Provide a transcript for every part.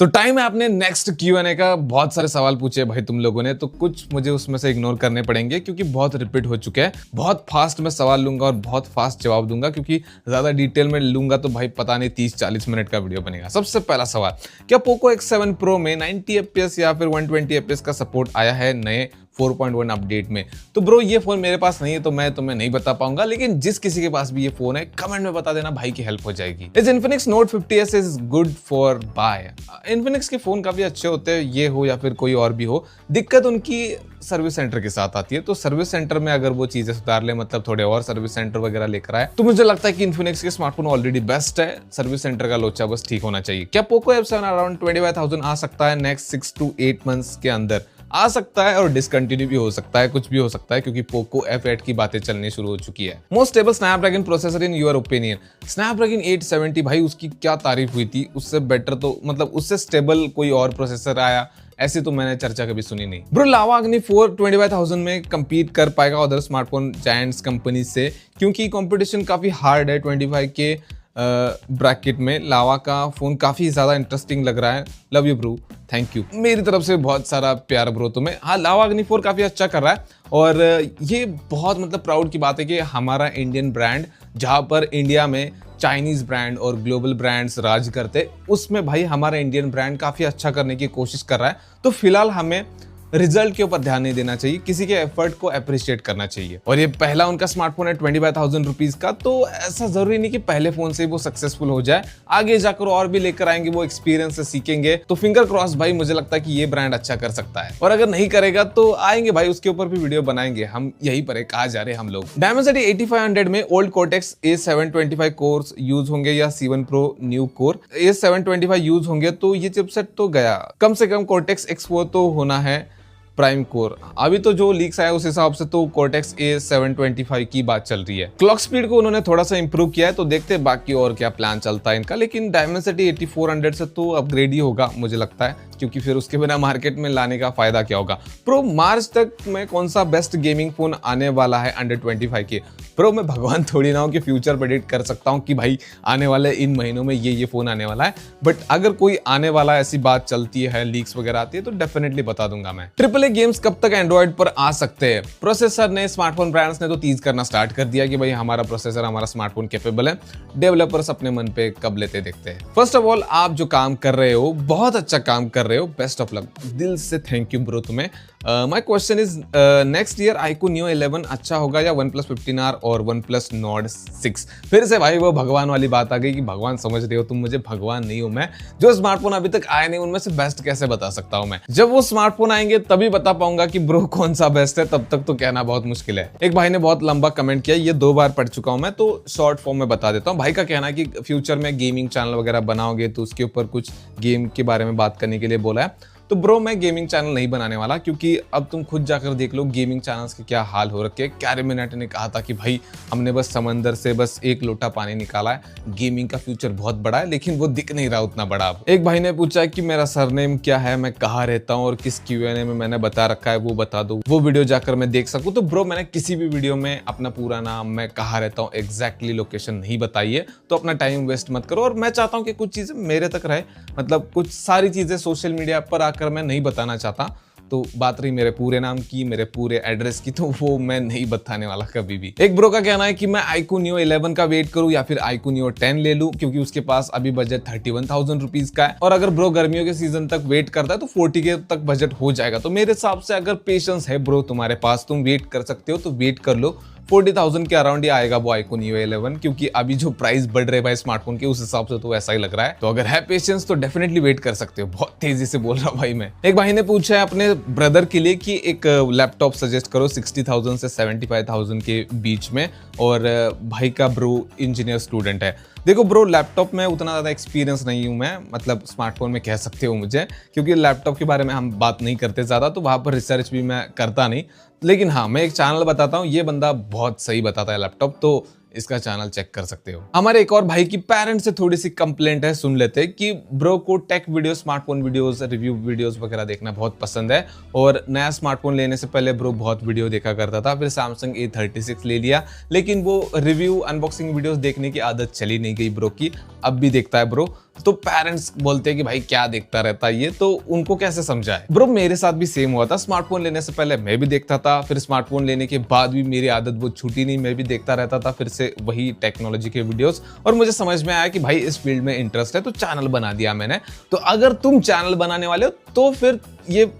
तो टाइम है अपने नेक्स्ट Q&A का। बहुत सारे सवाल पूछे भाई तुम लोगों ने, तो कुछ मुझे उसमें से इग्नोर करने पड़ेंगे क्योंकि बहुत रिपीट हो चुके हैं। बहुत फास्ट में सवाल लूंगा और बहुत फास्ट जवाब दूंगा क्योंकि ज्यादा डिटेल में लूंगा तो भाई पता नहीं 30-40 मिनट का वीडियो बनेगा। सबसे पहला सवाल, क्या पोको X7 Pro में 90 FPS या फिर 120 FPS का सपोर्ट आया है नए 4.1 अपडेट में? तो ब्रो ये फोन मेरे पास नहीं है तो मैं तुम्हें नहीं बता पाऊंगा, लेकिन जिस किसी के पास भी ये फोन है कमेंट में बता देना, भाई की हेल्प हो जाएगी। इस Infinix Note 50s is good for buy. Infinix के फोन काफी अच्छे होते हैं, ये हो या फिर कोई और भी हो। दिक्कत उनकी सर्विस सेंटर के साथ आती है, तो सर्विस सेंटर में अगर वो चीजें सुधार ले, मतलब थोड़े और सर्विस सेंटर वगैरह लेकर आए, तो मुझे लगता है कि Infinix के स्मार्टफोन ऑलरेडी बेस्ट है। सर्विस सेंटर का लोचा बस ठीक होना चाहिए। क्या पोको F7 अराउंड 25,000 आ सकता है नेक्स्ट 6 to 8 मंथ्स के अंदर? आ सकता है और डिसकंटिन्यू भी हो सकता है, कुछ भी हो सकता है क्योंकि पोको F8 की बातें चलनी शुरू हो चुकी है। Most stable Snapdragon processor in your opinion? Snapdragon 870 भाई उसकी क्या तारीफ हुई थी, उससे बेटर तो मतलब उससे स्टेबल कोई और प्रोसेसर आया ऐसी तो मैंने चर्चा कभी सुनी नहीं। ब्रो लावा अग्नि 4 25,000 में compete कर पाएगा अदर स्मार्टफोन जायंट्स कंपनी से? क्योंकि कंपटीशन काफी हार्ड है 25 के ब्रैकेट में। लावा का फोन काफी ज्यादा इंटरेस्टिंग लग रहा है। Love you bro, thank you, मेरी तरफ से बहुत सारा प्यार ब्रो तुम्हें। हाँ, लावा अग्नि 4 काफी अच्छा कर रहा है और ये बहुत मतलब प्राउड की बात है कि हमारा इंडियन ब्रांड, जहां पर इंडिया में चाइनीज ब्रांड और ग्लोबल ब्रांड्स राज करते, उसमें भाई हमारा इंडियन ब्रांड काफी अच्छा करने की कोशिश कर रहा है। तो फिलहाल हमें रिजल्ट के ऊपर ध्यान नहीं देना चाहिए, किसी के एफर्ट को अप्रिशिएट करना चाहिए। और ये पहला उनका स्मार्टफोन है 25,000 रुपीज का, तो ऐसा जरूरी नहीं कि पहले फोन से ही वो सक्सेसफुल हो जाए। आगे जाकर और भी लेकर आएंगे, वो एक्सपीरियंस से सीखेंगे। तो फिंगर क्रॉस भाई, मुझे लगता है कि ये ब्रांड अच्छा कर सकता है। और अगर नहीं करेगा तो आएंगे भाई, उसके ऊपर भी वीडियो बनाएंगे। हम यही पर कहा जा रहे हैं हम लोग। Dimensity 8500 में old Cortex A725 course use होंगे या C1 Pro new core A725 use होंगे? तो ये चिपसेट तो गया, कम से कम Cortex X4 तो होना है प्राइम कोर। अभी तो जो लीक्स आया उस हिसाब से तो Cortex A725 की बात चल रही है। क्लॉक स्पीड को उन्होंने थोड़ा सा इंप्रूव किया है, तो देखते हैं बाकी और क्या प्लान चलता है इनका। लेकिन Dimensity 8400 से तो अपग्रेड ही होगा मुझे लगता है, क्योंकि फिर उसके बिना मार्केट में लाने का फायदा क्या होगा। प्रो मार्च तक में कौन सा बेस्ट गेमिंग फोन आने वाला है अंडर 25 के? प्रो मैं भगवान थोड़ी ना हूं कि फ्यूचर प्रेडिक्ट कर सकता हूं कि भाई आने वाले इन महीनों में ये फोन आने वाला है, बट अगर कोई आने वाला ऐसी बात चलती है, लीक्स वगैरह आती है, तो डेफिनेटली बता दूंगा मैं। AAA गेम्स कब तक एंड्रॉइड पर आ सकते हैं? प्रोसेसर ने, स्मार्टफोन ब्रांड्स ने तो टीज करना स्टार्ट कर दिया कि भाई हमारा प्रोसेसर, हमारा स्मार्टफोन कैपेबल है। डेवलपर्स अपने मन पे कब लेते देखते हैं। फर्स्ट ऑफ ऑल, आप जो काम कर रहे हो बहुत अच्छा काम कर रहे हो, बेस्ट ऑफ लक, दिल से थैंक यू ब्रो तुम्हें। My question is next year iQOO Neo 11 अच्छा होगा या OnePlus 15R और OnePlus Nord 6? फिर से भाई वो भगवान वाली बात आ गई कि भगवान समझ रहे हो तुम मुझे, भगवान नहीं हूं मैं। जो स्मार्टफोन अभी तक आए नहीं उनमें से बेस्ट कैसे बता सकता हूं मैं? जब वो स्मार्टफोन आएंगे तभी बता पाऊंगा कि ब्रो कौन सा बेस्ट है, तब तक तो कहना बहुत मुश्किल है। एक भाई ने बहुत लंबा कमेंट किया, ये 2 बार पढ़ चुका हूं मैं, तो शॉर्ट फॉर्म में बता देता हूं। भाई का कहना है कि फ्यूचर में गेमिंग चैनल वगैरह बनाओगे तो उसके ऊपर कुछ गेम के बारे में बात करने के लिए बोला है। तो ब्रो मैं गेमिंग चैनल नहीं बनाने वाला, क्योंकि अब तुम खुद जाकर देख लो गेमिंग चैनल्स के क्या हाल हो रखे हैं। कैरी मिनाटी ने कहा था कि भाई हमने बस समंदर से बस एक लोटा पानी निकाला है, गेमिंग का फ्यूचर बहुत बड़ा है, लेकिन वो दिख नहीं रहा उतना बड़ा अब। एक भाई ने पूछा कि मेरा सरनेम क्या है, मैं कहाँ रहता हूँ और किस Q&A में मैंने बता रखा है, वो बता दो, वो वीडियो जाकर मैं देख सकूँ। तो ब्रो मैंने किसी भी वीडियो में अपना पूरा नाम, मैं कहाँ रहता हूँ, एग्जैक्टली लोकेशन नहीं बताई है, तो अपना टाइम वेस्ट मत करो। और मैं चाहता हूँ कि कुछ चीजें मेरे तक रहे, मतलब कुछ सारी चीजें सोशल मीडिया पर आकर मैं नहीं बताना चाहता। तो बात रही मेरे पूरे नाम की, मेरे पूरे एड्रेस की, तो वो मैं नहीं बताने वाला कभी भी। एक ब्रो का कहना है कि मैं iQOO Neo 11 का वेट करूं या फिर iQOO Neo 10 ले लूं, क्योंकि उसके पास अभी बजट 31,000 रुपीज का है। और अगर ब्रो गर्मियों के सीजन तक वेट करता है तो 40 के तक बजट हो जाएगा। तो मेरे हिसाब से अगर पेशेंस है ब्रो तुम्हारे पास, तुम वेट कर सकते हो तो वेट कर लो। 40,000 के अराउंड ही आएगा वो iQOO Neo 11, क्योंकि अभी जो प्राइस बढ़ रहे भाई स्मार्टफोन के, उस हिसाब से तो ऐसा ही लग रहा है। तो अगर है पेशेंस तो डेफिनेटली वेट कर सकते हो। बहुत तेजी से बोल रहा हूं भाई मैं। एक भाई ने पूछा है अपने ब्रदर के लिए कि एक लैपटॉप सजेस्ट करो 60,000 से 75,000 के बीच में, और भाई का ब्रो इंजीनियर स्टूडेंट है। देखो ब्रो, लैपटॉप में उतना ज़्यादा एक्सपीरियंस नहीं हूँ मैं, मतलब स्मार्टफोन में कह सकते हो मुझे, क्योंकि लैपटॉप के बारे में हम बात नहीं करते ज़्यादा, तो वहाँ पर रिसर्च भी मैं करता नहीं। लेकिन हाँ, मैं एक चैनल बताता हूँ, ये बंदा बहुत सही बताता है लैपटॉप, तो इसका चैनल चेक कर सकते हो। हमारे एक और भाई की पेरेंट्स से थोड़ी सी कंप्लेंट है, सुन लेते हैं कि ब्रो को take video, smartphone videos, review videos वगैरह देखना बहुत पसंद है और नया स्मार्टफोन लेने से पहले ब्रो बहुत वीडियो देखा करता था, फिर सैमसंग A36 ले लिया, लेकिन वो रिव्यू अनबॉक्सिंग वीडियोस देखने की आदत चली नहीं गई ब्रो की, अब भी देखता है ब्रो। तो पेरेंट्स बोलते हैं कि भाई क्या देखता रहता है ये, तो उनको कैसे समझाए। ब्रो मेरे साथ भी सेम हुआ था, स्मार्टफोन लेने से पहले मैं भी देखता था, फिर स्मार्टफोन लेने के बाद भी मेरी आदत वो छूटी नहीं, मैं भी देखता रहता था फिर से वही टेक्नोलॉजी के वीडियोस, और मुझे समझ में आया कि भाई इस फील्ड में इंटरेस्ट है, तो चैनल बना दिया मैंने। तो अगर तुम चैनल बनाने वाले हो तो फिर ये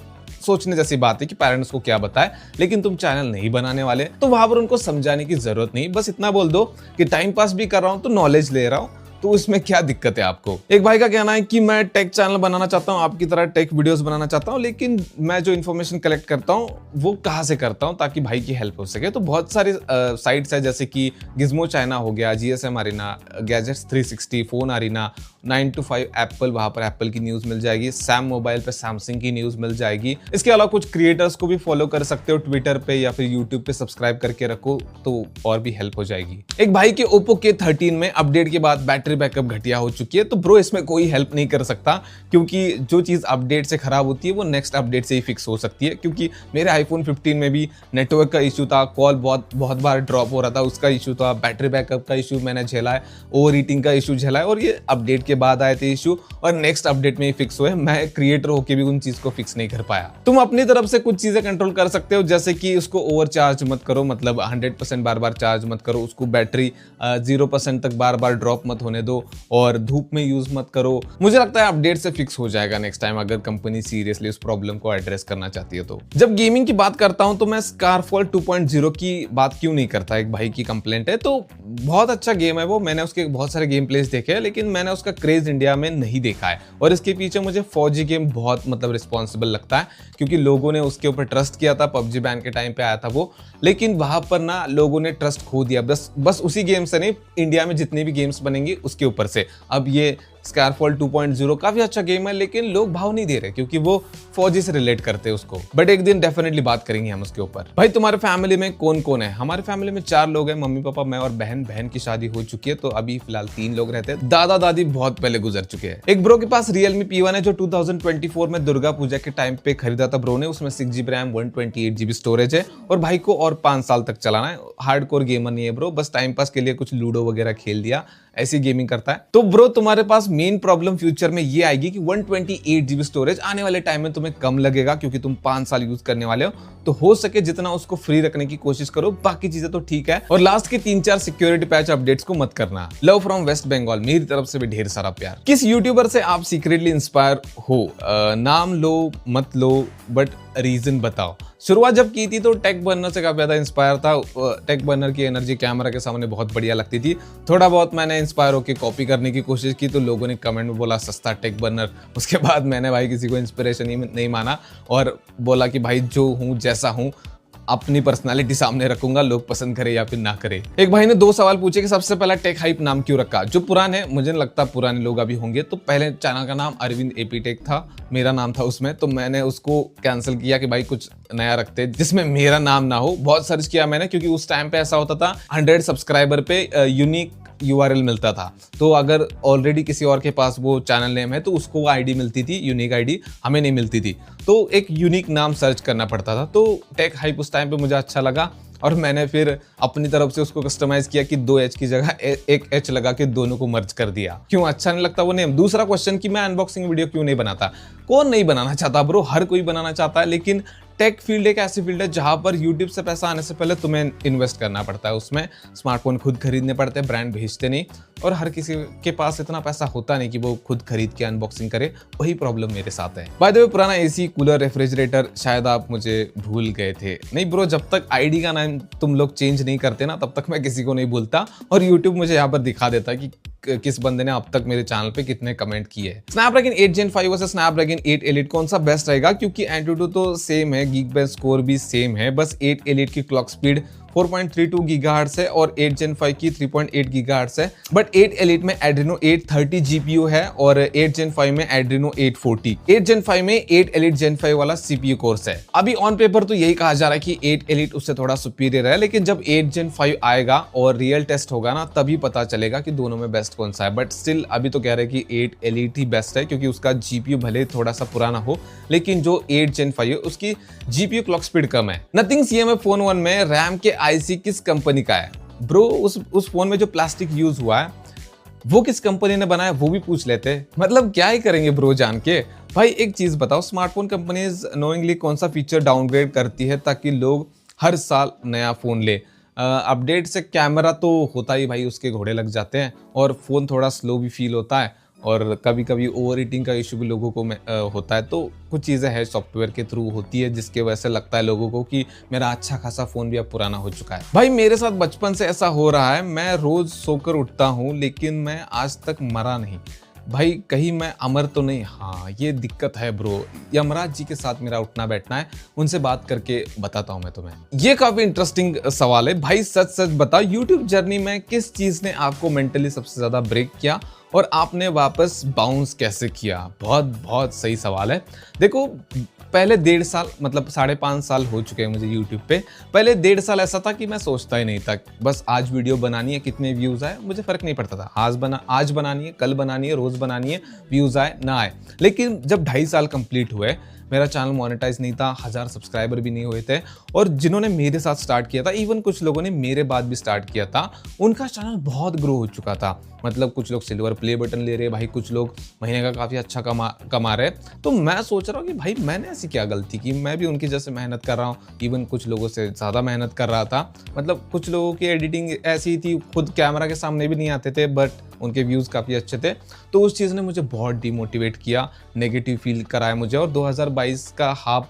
सोचने जैसी बात है कि पेरेंट्स को क्या बताए, लेकिन तुम चैनल नहीं बनाने वाले तो वहां पर उनको समझाने की जरूरत नहीं, बस इतना बोल दो कि टाइम पास भी कर रहा हूं तो नॉलेज ले रहा हूं, तो इसमें क्या दिक्कत है आपको। एक भाई का कहना है कि मैं टेक चैनल बनाना चाहता हूं, आपकी तरह टेक वीडियोस बनाना चाहता हूं, लेकिन मैं जो इन्फॉर्मेशन कलेक्ट करता हूं वो कहां से करता हूं ताकि भाई की हेल्प हो सके। तो बहुत सारी साइट्स है जैसे कि गिज्मो चाइना हो गया, GSM arena, gadgets 360, phone arena, 9 to 5 Apple, वहां पर एप्पल की न्यूज मिल जाएगी, सैम मोबाइल पे सैमसंग की न्यूज मिल जाएगी। इसके अलावा कुछ क्रिएटर्स को भी फॉलो कर सकते हो ट्विटर पे या फिर यूट्यूब पे सब्सक्राइब करके रखो तो और भी हेल्प हो जाएगी। एक भाई के ओप्पो K13 में अपडेट के बाद बैटरी बैकअप घटिया हो चुकी है, तो ब्रो इसमें कोई हेल्प नहीं कर सकता, क्योंकि जो चीज अपडेट से खराब होती है वो नेक्स्ट अपडेट से ही फिक्स हो सकती है। क्योंकि मेरे आईफोन 15 में भी नेटवर्क का इशू था, कॉल बहुत बार ड्रॉप हो रहा था, उसका इशू था, बैटरी बैकअप का इशू मैंने झेला है, ओवर हीटिंग का इशू झेला है, और ये अपडेट के बाद आए थे इशू और नेक्स्ट अपडेट में ही फिक्स हुए। मैं क्रिएटर होकर भी उन चीज को फिक्स नहीं कर पाया। तुम अपनी तरफ से कुछ चीजें कंट्रोल कर सकते हो, जैसे कि उसको ओवर चार्ज मत करो, मतलब 100% बार बार चार्ज मत करो, उसको बैटरी 0% तक बार बार ड्रॉप मत होने दो, और धूप में यूज मत करो। मुझे लगता है अपडेट से फिक्स हो जाएगा नेक्स्ट टाइम, अगर कंपनी सीरियसली उस प्रॉब्लम को एड्रेस करना चाहती है तो। जब गेमिंग की बात करता हूं तो मैं स्कारफॉल 2.0 की बात क्यों नहीं करता। एक भाई की कंप्लेंट है, तो बहुत अच्छा गेम है वो, मैंने उसके बहुत सारे गेम प्लेस देखे हैं, लेकिन मैंने उसका क्रेज इंडिया में नहीं देखा है, और इसके पीछे मुझे फौजी गेम बहुत मतलब रिस्पॉन्सिबल लगता है, क्योंकि लोगों ने उसके ऊपर ट्रस्ट किया था, PUBG बैन के टाइम पे आया था वो, लेकिन वहां पर ना लोगों ने ट्रस्ट खो दिया, बस उसी गेम से नहीं, इंडिया में जितने भी गेम्स बनेंगे उसके ऊपर से। अब ये स्कारफॉल 2.0 काफी अच्छा गेम है, लेकिन लोग भाव नहीं दे रहे क्योंकि वो फौजी से रिलेट करते हैं उसको, बट एक दिन डेफिनेटली बात करेंगे हम उसके ऊपर। भाई तुम्हारे फैमिली में कौन कौन है। हमारे फैमिली में 4 लोग हैं, मम्मी पापा, मैं और बहन। बहन की शादी हो चुकी है, तो अभी फिलहाल 3 लोग रहते हैं। दादा दादी बहुत पहले गुजर चुके हैं। एक ब्रो के पास Realme P1 है जो 2024 में दुर्गा पूजा के टाइम पे खरीदा था ब्रो ने, उसमें 6GB रैम, 128GB स्टोरेज है, और भाई को और 5 साल तक चलाना है। हार्डकोर गेमर नहीं है ब्रो, बस टाइम पास के लिए कुछ लूडो वगैरह खेल दिया, ऐसी गेमिंग करता है। तो ब्रो तुम्हारे पास मेन प्रॉब्लम फ्यूचर में ये आएगी कि 128GB स्टोरेज आने वाले टाइम में तुम्हें कम लगेगा, क्योंकि तुम 5 साल यूज करने वाले हो, तो हो सके जितना उसको फ्री रखने की कोशिश करो, बाकी चीजें तो ठीक है। और लास्ट के 3-4 सिक्योरिटी पैच अपडेट्स को मत करना। लव फ्रॉम वेस्ट बंगाल, मेरी तरफ से भी ढेर सारा प्यार। किस यूट्यूबर से आप सीक्रेटली इंस्पायर हो। नाम लो मत लो, बट रीजन बताओ। शुरुआत जब की थी तो टेक बर्नर से काफी ज्यादा इंस्पायर था। टेक बर्नर की एनर्जी कैमरा के सामने बहुत बढ़िया लगती थी। थोड़ा बहुत मैंने इंस्पायर होकर कॉपी करने की कोशिश की, तो लोगों ने कमेंट में बोला सस्ता टेक बर्नर। उसके बाद मैंने भाई किसी को इंस्पिरेशन ही नहीं माना और बोला कि भाई जो हूँ जैसा हूँ अपनी पर्सनालिटी सामने रखूंगा, लोग पसंद करे या फिर ना करे। एक भाई ने 2 सवाल पूछे कि सबसे पहला टेक हाइप नाम क्यों रखा। जो पुराने, मुझे नहीं लगता पुराने लोग अभी होंगे, तो पहले चैनल का नाम अरविंद एपी टेक था, मेरा नाम था उसमें, तो मैंने उसको कैंसिल किया कि भाई कुछ नया रखते जिसमें मेरा नाम ना हो। बहुत सर्च किया मैंने, क्योंकि उस टाइम पे ऐसा होता था 100 सब्सक्राइबर पे यूनिक URL मिलता था, तो अगर ऑलरेडी किसी और के पास वो चैनल नेम है तो उसको आईडी मिलती थी, यूनिक आईडी, हमें नहीं मिलती थी, तो एक यूनिक नाम सर्च करना पड़ता था। तो टेक हाइप उस टाइम पे मुझे अच्छा लगा और मैंने फिर अपनी तरफ से उसको कस्टमाइज किया कि 2 H की जगह एक H लगा के दोनों को मर्ज कर दिया। क्यों अच्छा नहीं लगता वो नेम। दूसरा क्वेश्चन कि मैं अनबॉक्सिंग वीडियो क्यों नहीं बनाता। कौन नहीं बनाना चाहता ब्रो, हर कोई बनाना चाहता है, लेकिन टेक फील्ड एक ऐसी फील्ड है जहां पर यूट्यूब से पैसा आने से पहले तुम्हें इन्वेस्ट करना पड़ता है। उसमें स्मार्टफोन खुद खरीदने पड़ते हैं, ब्रांड भेजते नहीं, और हर किसी के पास इतना पैसा होता नहीं कि वो खुद खरीद के अनबॉक्सिंग करे। वही प्रॉब्लम मेरे साथ है। बाय द वे, पुराना एसी, कूलर, रेफ्रिजरेटर, शायद आप मुझे भूल गए थे। नहीं ब्रो, जब तक आईडी का नाम तुम लोग चेंज नहीं करते ना, तब तक मैं किसी को नहीं भूलता, और यूट्यूब मुझे यहाँ पर दिखा देता कि किस बंदे ने अब तक मेरे चैनल पे कितने कमेंट किए। Snapdragon 8 Gen 5 versus Snapdragon 8 Elite कौन सा बेस्ट रहेगा, क्योंकि Antutu तो सेम है, Geekbench स्कोर भी सेम है, बस 8 Elite की क्लॉक स्पीड 4.32 गीगाहर्ट्ज है और 8 Gen 5 की 3.8 गीगाहर्ट्ज है। बट 8 Elite में Adreno 830 GPU है और 8 Gen 5 में Adreno 840। 8 Gen 5 में 8 Elite Gen 5 वाला CPU कोर्स है। अभी ऑन पेपर तो यही कहा जा रहा है कि 8 Elite उससे थोड़ा सुपीरियर है, लेकिन जब 8 Gen 5 आएगा और रियल टेस्ट होगा ना, तभी पता चलेगा कि दोनों में बेस्ट कौन सा है। बट स्टिल अभी तो कह रहे हैं कि 8 Elite ही बेस्ट है, क्योंकि उसका GPU भले थोड़ा सा पुराना हो, लेकिन जो 8 Gen 5 है उसकी GPU क्लॉक स्पीड कम है। नथिंग CMF फोन 1 में रैम के IC किस कंपनी का है? ब्रो उस फोन में जो प्लास्टिक यूज हुआ है वो किस कंपनी ने बनाया वो भी पूछ लेते। मतलब क्या ही करेंगे ब्रो जान के। भाई एक चीज बताओ, स्मार्टफोन कंपनीज नोइंगली कौन सा फीचर डाउनग्रेड करती है ताकि लोग हर साल नया फोन ले? अपडेट से कैमरा तो होता ही भाई, उसके घोड़े लग जाते हैं और फोन थोड़ा स्लो भी फील होता है और कभी कभी ओवर हीटिंग का इशू भी लोगों को होता है। तो कुछ चीज़ें हैं सॉफ्टवेयर के थ्रू होती है जिसके वजह से लगता है लोगों को कि मेरा अच्छा खासा फ़ोन भी अब पुराना हो चुका है। भाई मेरे साथ बचपन से ऐसा हो रहा है, मैं रोज़ सोकर उठता हूँ लेकिन मैं आज तक मरा नहीं। भाई कहीं मैं अमर तो नहीं? हाँ ये दिक्कत है ब्रो। यमराज जी के साथ मेरा उठना बैठना है, उनसे बात करके बताता हूँ मैं तुम्हें। ये काफी इंटरेस्टिंग सवाल है भाई। सच सच बताओ, यूट्यूब जर्नी में किस चीज ने आपको मेंटली सबसे ज्यादा ब्रेक किया और आपने वापस बाउंस कैसे किया? बहुत बहुत सही सवाल है। देखो पहले 1.5 साल मतलब 5.5 साल हो चुके हैं मुझे यूट्यूब पे। पहले 1.5 साल ऐसा था कि मैं सोचता ही नहीं था, बस आज वीडियो बनानी है, कितने व्यूज आए मुझे फर्क नहीं पड़ता था। आज बनानी है, कल बनानी है, रोज बनानी है, व्यूज आए ना आए। लेकिन जब 2.5 साल कंप्लीट हुए, मेरा चैनल मोनेटाइज नहीं था, 1000 सब्सक्राइबर भी नहीं हुए थे, और जिन्होंने मेरे साथ स्टार्ट किया था, इवन कुछ लोगों ने मेरे बाद भी स्टार्ट किया था, उनका चैनल बहुत ग्रो हो चुका था। मतलब कुछ लोग सिल्वर प्ले बटन ले रहे भाई, कुछ लोग महीने का काफ़ी अच्छा कमा रहे। तो मैं सोच रहा हूँ कि भाई मैंने ऐसी क्या गलती की, मैं भी उनकी जैसे मेहनत कर रहा हूँ, इवन कुछ लोगों से ज़्यादा मेहनत कर रहा था। मतलब कुछ लोगों की एडिटिंग ऐसी थी, खुद कैमरा के सामने भी नहीं आते थे, बट उनके व्यूज़ काफ़ी अच्छे थे। तो उस चीज़ ने मुझे बहुत डिमोटिवेट किया, नेगेटिव फील कराया मुझे, और 2022 का हाफ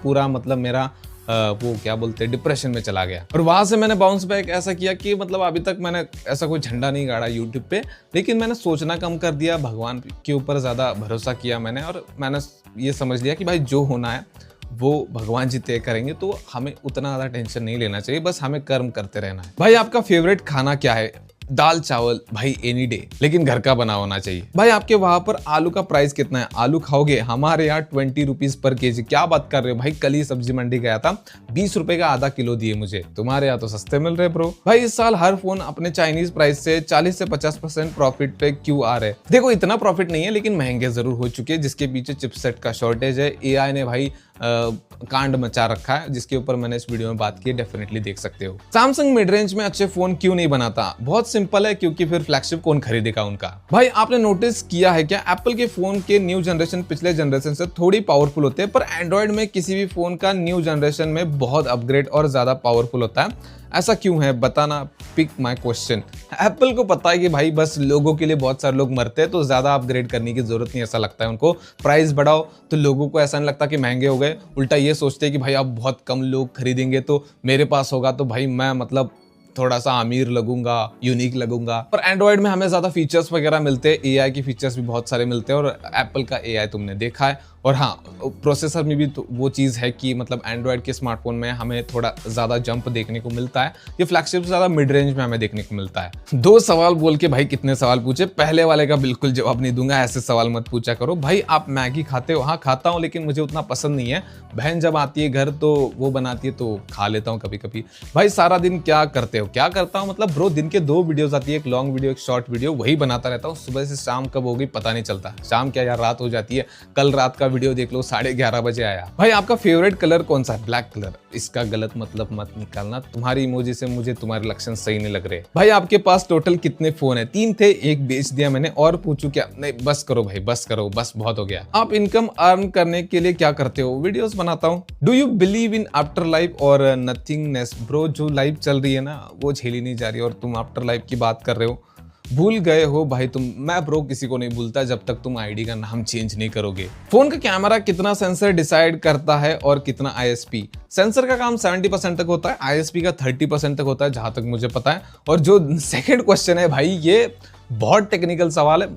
पूरा मतलब मेरा वो क्या बोलते हैं डिप्रेशन में चला गया। और वहां से मैंने बाउंस बैक ऐसा किया कि मतलब अभी तक मैंने ऐसा कोई झंडा नहीं गाड़ा यूट्यूब पे, लेकिन मैंने सोचना कम कर दिया, भगवान के ऊपर ज़्यादा भरोसा किया मैंने, और मैंने ये समझ लिया कि भाई जो होना है वो भगवान जी तय करेंगे, तो हमें उतना ज़्यादा टेंशन नहीं लेना चाहिए, बस हमें कर्म करते रहना है। भाई आपका फेवरेट खाना क्या है? दाल चावल भाई एनी डे, लेकिन घर का बना होना चाहिए। भाई आपके वहां पर आलू का प्राइस कितना है? आलू खाओगे? हमारे यहाँ 20 रुपीज पर केजी। क्या बात कर रहे हो भाई, कल ही सब्जी मंडी गया था, 20 रुपए का आधा किलो दिए मुझे। तुम्हारे यहाँ तो सस्ते मिल रहे ब्रो। भाई इस साल हर फोन अपने चाइनीज प्राइस से 40 से 50% प्रॉफिट पे क्यों आ रहे? देखो इतना प्रॉफिट नहीं है, लेकिन महंगे जरूर हो चुके हैं, जिसके पीछे चिपसेट का शॉर्टेज है। एआई ने भाई कांड मचा रखा है, जिसके ऊपर मैंने इस वीडियो में बात की है, डेफिनेटली देख सकते हो। सैमसंग मिड रेंज में अच्छे फोन क्यों नहीं बनाता? बहुत सिंपल है, क्योंकि फिर फ्लैगशिप कौन खरीदेगा उनका। भाई आपने नोटिस किया है क्या, एप्पल के फोन के न्यू जनरेशन पिछले जनरेशन से थोड़ी पावरफुल होते हैं, पर एंड्रॉइड में किसी भी फोन का न्यू जनरेशन में बहुत अपग्रेड और ज्यादा पावरफुल होता है। ऐसा क्यों है बताना, पिक माय क्वेश्चन। एप्पल को पता है कि भाई बस लोगों के लिए बहुत सारे लोग मरते हैं, तो ज्यादा अपग्रेड करने की जरूरत नहीं, ऐसा लगता है उनको। प्राइस बढ़ाओ तो लोगों को ऐसा नहीं लगता कि महंगे हो गए, उल्टा ये सोचते हैं कि भाई अब बहुत कम लोग खरीदेंगे, तो मेरे पास होगा तो भाई मैं मतलब थोड़ा सा अमीर लगूंगा, यूनिक लगूंगा। पर एंड्रॉइड में हमें ज्यादा फीचर्स वगैरह मिलते हैं, एआई की फीचर्स भी बहुत सारे मिलते हैं, और एप्पल का एआई तुमने देखा है। और हाँ, प्रोसेसर में भी तो वो चीज़ है कि मतलब एंड्रॉइड के स्मार्टफोन में हमें थोड़ा ज़्यादा जंप देखने को मिलता है, ये फ्लैगशिप से ज़्यादा मिड रेंज में हमें देखने को मिलता है। 2 सवाल बोल के भाई कितने सवाल पूछे, पहले वाले का बिल्कुल जवाब नहीं दूंगा, ऐसे सवाल मत पूछा करो। भाई आप मैगी खाते हो? हाँ खाता हूँ, लेकिन मुझे उतना पसंद नहीं है। बहन जब आती है घर तो वो बनाती है तो खा लेता हूँ कभी कभी। भाई सारा दिन क्या करते हो? क्या करता हूँ मतलब ब्रो, दिन के 2 वीडियोज आती है, एक लॉन्ग वीडियो एक शॉर्ट वीडियो, वही बनाता रहता हूँ। सुबह से शाम कब होगी पता नहीं चलता, शाम क्या यार रात हो जाती है। कल रात का वीडियो देख लो, 11:30 बजे आया। भाई आपका फेवरेट कलर कौन सा है? Black colour. इसका गलत मतलब मत निकालना, तुम्हारी इमोजी से मुझे तुम्हारे लक्षण सही नहीं लग रहे। भाई आपके पास टोटल कितने फोन है? 3 थे, एक बेच दिया मैंने। और पूछूं क्या? नहीं बस करो भाई, बस करो, बस बहुत हो गया। आप इनकम अर्न करने के लिए क्या करते हो? वीडियोस बनाता हूँ। Do you believe in after life और नथिंगनेस? ब्रो जो लाइफ चल रही है ना वो झेली नहीं जा रही, और तुम आफ्टर लाइफ की बात कर रहे हो। भूल गए हो भाई तुम। मैं ब्रो किसी को नहीं भूलता जब तक तुम आईडी का नाम चेंज नहीं करोगे। फोन का कैमरा कितना सेंसर डिसाइड करता है और कितना आईएसपी? सेंसर का काम 70% तक होता है, आईएसपी का 30% तक होता है, जहां तक मुझे पता है। और जो सेकंड क्वेश्चन है भाई, ये बहुत टेक्निकल सवाल है।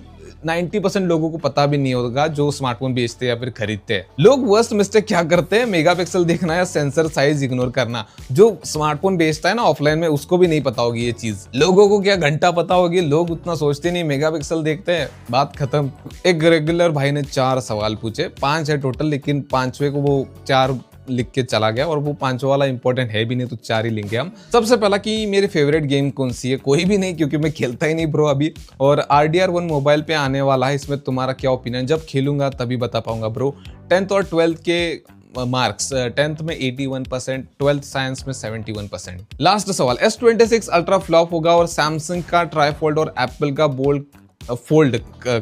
90% लोगों को पता भी नहीं होगा जो स्मार्टफोन बेचते हैं या फिर खरीदते हैं। लोग वर्स्ट मिस्टेक क्या करते हैं, मेगापिक्सल देखना या सेंसर साइज इग्नोर करना। जो स्मार्टफोन बेचता है ना ऑफलाइन में, उसको भी नहीं पता होगी ये चीज। लोगों को क्या घंटा पता होगी, लोग उतना सोचते नहीं, मेगापिक्सल देखते हैं, बात खत्म। एक रेगुलर भाई ने 4 सवाल पूछे, 5 है टोटल, लेकिन 5वें को वो 4 लिख के चला गया, और वो 5वां वाला इंपॉर्टेंट है भी नहीं, तो 4 ही लेंगे हम। सबसे पहला कि मेरी फेवरेट गेम कौन सी है, कोई भी नहीं, क्योंकि मैं खेलता ही नहीं ब्रो अभी। और RDR1 मोबाइल पे आने वाला है, इसमें तुम्हारा क्या ओपिनियन, जब खेलूंगा तभी बता पाऊंगा ब्रो। 10th और 12th के मार्क्स, 10th में 81%, 12th साइंस में 71%। लास्ट सवाल, S26 अल्ट्रा फ्लॉप होगा और सैमसंग का ट्राईफोल्ड और एप्पल का बोल्ड फोल्ड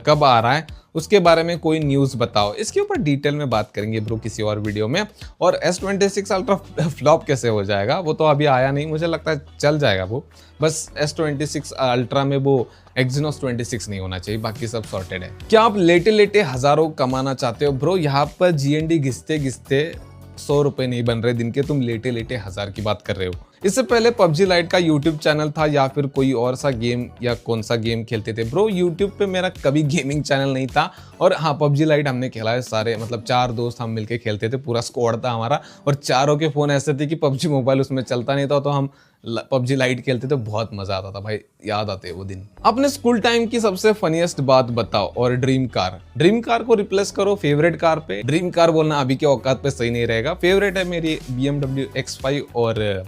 कब आ रहा है, उसके बारे में कोई न्यूज़ बताओ। इसके ऊपर डिटेल में बात करेंगे ब्रो किसी और वीडियो में। और S26 अल्ट्रा फ्लॉप कैसे हो जाएगा, वो तो अभी आया नहीं, मुझे लगता है चल जाएगा वो। बस S26 अल्ट्रा में वो Exynos 26 नहीं होना चाहिए, बाकी सब सॉर्टेड है। क्या आप लेटे लेटे हजारों कमाना चाहते हो ब्रो? यहाँ पर GND घिसते घिसते 100 रुपए नहीं बन रहे दिन के, तुम लेटे लेटे 1000 की बात कर रहे हो। इससे पहले PUBG लाइट का YouTube चैनल था या फिर कोई और सा गेम, या कौन सा गेम खेलते थे ब्रो? YouTube पे मेरा कभी गेमिंग चैनल नहीं था। और हाँ, PUBG लाइट हमने खेला है सारे, मतलब 4 दोस्त हम मिलके खेलते थे, पूरा स्क्वाड था हमारा, और चारों के फोन ऐसे थे कि PUBG मोबाइल उसमें चलता नहीं था, तो हम PUBG लाइट खेलते थे, बहुत मजा आता था भाई, याद आते वो दिन। अपने स्कूल टाइम की सबसे फनीएस्ट बात बताओ। और ड्रीम कार को रिप्लेस करो फेवरेट कार पे। ड्रीम कार बोलना अभी के औकात पे सही नहीं रहेगा। फेवरेट है मेरी BMW X5 और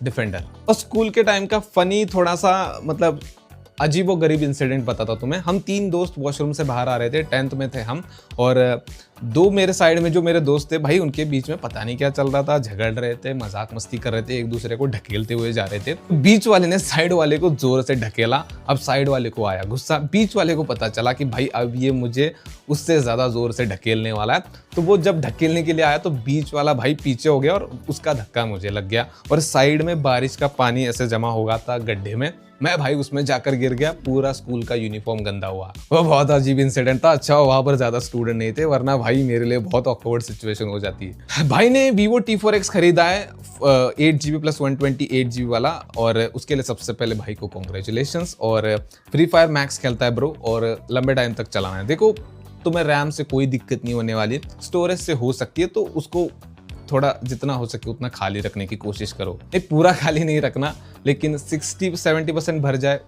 डिफेंडर। और स्कूल के टाइम का फनी थोड़ा सा, मतलब अजीबो गरीब इंसिडेंट बताता तुम्हें। हम 3 दोस्त वॉशरूम से बाहर आ रहे थे, 10th में थे हम, और 2 मेरे साइड में जो मेरे दोस्त थे भाई, उनके बीच में पता नहीं क्या चल रहा था, झगड़ रहे थे, मजाक मस्ती कर रहे थे, एक दूसरे को ढकेलते हुए जा रहे थे। बीच वाले ने साइड वाले को जोर से ढकेला। अब साइड वाले को आया गुस्सा, बीच वाले को पता चला कि भाई अब ये मुझे उससे ज्यादा जोर से ढकेलने वाला है, तो वो जब ढकेलने के लिए आया तो बीच वाला भाई पीछे हो गया और उसका धक्का मुझे लग गया। और साइड में बारिश का पानी ऐसे जमा हो गया था गड्ढे में, मैं भाई उसमें जाकर गिर गया, पूरा स्कूल का यूनिफॉर्म गंदा हुआ। वो बहुत अजीब इंसिडेंट था। अच्छा वहां पर ज्यादा स्टूडेंट नहीं थे, वरना भाई मेरे लिए बहुत ऑकवर्ड सिचुएशन हो जाती है। भाई ने Vivo T4X खरीदा है, 8GB प्लस 128GB वाला, और उसके लिए सबसे पहले भाई को कॉन्ग्रेचुलेशंस। और फ्री फायर मैक्स खेलता है ब्रो, और लंबे टाइम तक चलाना है। देखो तुम्हें रैम से कोई दिक्कत नहीं होने वाली, स्टोरेज से हो सकती है, तो उसको थोड़ा जितना हो सके उतना खाली रखने की कोशिश करो। एक पूरा खाली नहीं रखना, लेकिन 60-70% भर जाए,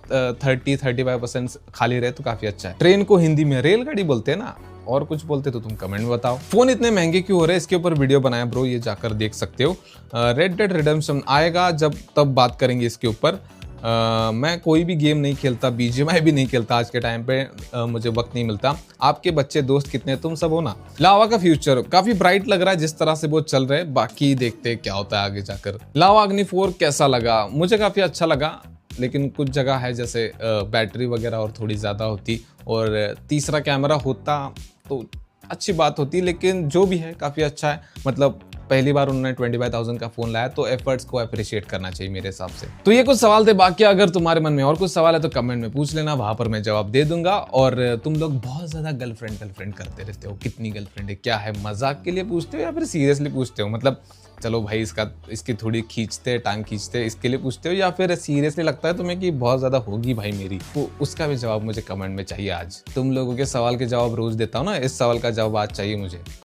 30-35% खाली रहे तो काफी अच्छा है। ट्रेन को हिंदी में रेलगाड़ी बोलते हैं ना, और कुछ बोलते तो तुम कमेंट में बताओ। फोन इतने महंगे क्यों हो रहे हैं, इसके ऊपर वीडियो बनाया ब्रो, ये जाकर देख सकते हो। रेड डेड रिडेम्पशन आएगा जब, तब बात करेंगे इसके ऊपर। मैं कोई भी गेम नहीं खेलता, BGMI भी नहीं खेलता आज के टाइम पे, मुझे वक्त नहीं मिलता। आपके बच्चे दोस्त कितने, तुम सब हो ना? लावा का फ्यूचर काफी ब्राइट लग रहा है जिस तरह से वो चल रहे हैं, बाकी देखते क्या होता है आगे जाकर। लावा अग्नि 4 कैसा लगा? मुझे काफी अच्छा लगा, लेकिन कुछ जगह है जैसे बैटरी वगैरह और थोड़ी ज़्यादा होती, और तीसरा कैमरा होता तो अच्छी बात होती, लेकिन जो भी है काफ़ी अच्छा है। मतलब पहली बार उन्होंने 25,000 का फोन लाया, तो एफर्ट्स को अप्रिशिएट करना चाहिए मेरे हिसाब से। तो ये कुछ सवाल थे, बाकी अगर तुम्हारे मन में और कुछ सवाल है तो कमेंट में पूछ लेना, वहां पर मैं जवाब दे दूंगा। और तुम लोग बहुत ज्यादा गर्लफ्रेंड करते रहते हो, कितनी गर्लफ्रेंड है, क्या है, मजाक के लिए पूछते हो या फिर सीरियसली पूछते हो? मतलब चलो भाई इसकी थोड़ी टांग खींचते इसके लिए पूछते हो, या फिर सीरियसली लगता है तुम्हें कि बहुत ज्यादा होगी भाई मेरी? तो उसका भी जवाब मुझे कमेंट में चाहिए आज। तुम लोगों के सवाल के जवाब रोज देता हूँ ना, इस सवाल का जवाब आज चाहिए मुझे।